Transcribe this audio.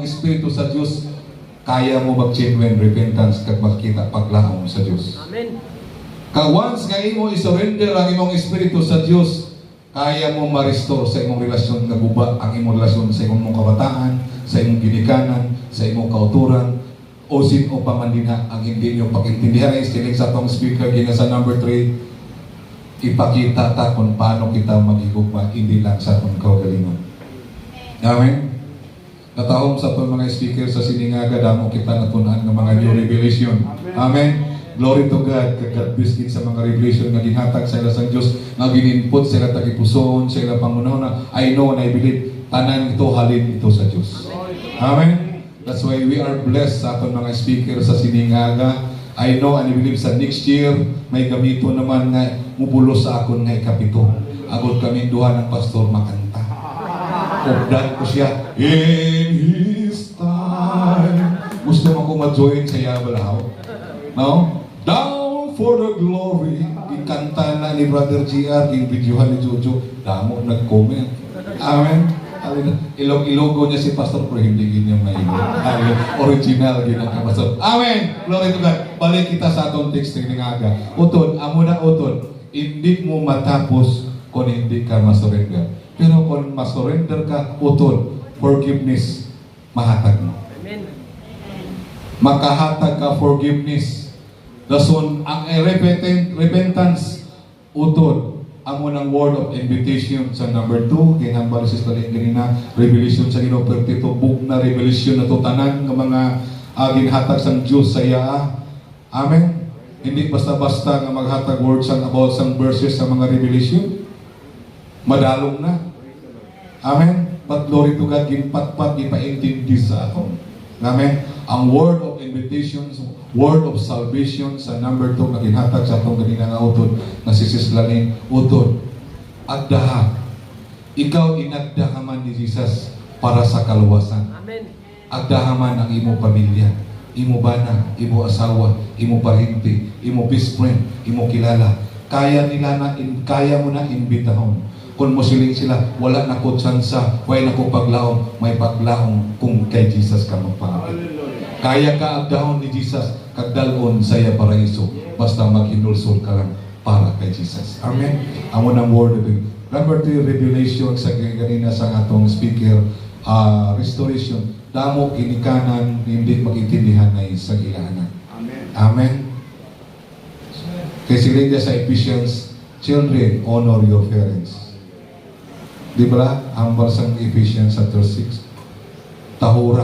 imong espiritu sa Dios, kaya mo mag-genuine repentance kag makita paglaom sa Dios. Amen. Kag once nga imo i-surrender ang imong espiritu sa Dios, kaya mo ma-restore sa imong relasyon nga guba ang imong relasyon sa imong kabataan, sa imong ginikanan, sa imong kauturan, o sino pa man din ang hindi nyo pakintindihan. Ay stiling sa tong speaker gina sa number 3, ipakita ta kung paano kita maghigugma, hindi lang sa atong kaugalingon. Amen. Katahom sa itong mga speaker sa Siningaga, damo kita natunan ng mga new revelation. Amen. Glory to God. God bless din sa mga revelation na ginhatag sa ilang Diyos, na gininput sa ilang tagipusoon, sa ilang pangunahon. I know and I believe, tanan ito, halin ito sa Diyos. Amen. That's why we are blessed sa itong mga speaker sa Siningaga. I know and I believe sa next year, may gamito naman na mubulos sa akon nga ikapito. Agod kami duha ng pastor makanta. Obdan ko siya, in His time. Gusto mo ko ma-join sa Yabalaw? No? Down for the glory. Ikanta na ni Brother GR, yung videohan ni Jojo. Damo nag-comment. Amen. Ilogo niya si Pastor pero hindi ganyan mailo. Original ginang Pastor. Amen. Glory to God. Balik kita sa atong text ng aga. Utod, amo na utod. Hindi mo matapos kung hindi ka masurrender. Pero kung masurrender ka, utod, forgiveness, mahatag mo. Amen. Makahatag ka forgiveness. Dason, ang repentance, utod, amo ng word of invitation sa number 2, kinambal si Stalin ganina, revelation sa Ginoo, pertito, book na revelation na tutanan ng mga ginhatag sang Diyos sa iya. Amen. Hindi basta-basta nga maghatag words about sang verses sa mga revelation. Madalong na. Amen. But glory to God, ginpatpat, gipaintindi sa aton. Amen. Ang word of invitation, word of salvation sa number 2 na ginhatag sa atong ganina nga utod na si Sislanin, utod, agdaha. Ikaw inagda ka man ni Jesus para sa kaluwasan. Amen. Agdaha man ang imo pamilya, imo bana, imo asawa, imo parinti, imo best friend, imo kilala. Kaya nila na kaya mo na imbitahon. Kung musiling sila, wala na ko tsansa, wala na ko paglaong, may paglaong kung kay Jesus ka magpangapit. Kaya ka agdaon ni Jesus, kagdalon sa iya paraiso, basta maghinulsol ka lang para kay Jesus. Amen. Amo ng word of it. Number 3, revelation sa ganina sa atong speaker, restoration. Damo ginikanan, hindi magintindihan na sa ilahanan. Amen. Amen. Kasi rin sa Ephesians, children, honor your parents. Di ba? Ang barsang Ephesians chapter 6. Tahura.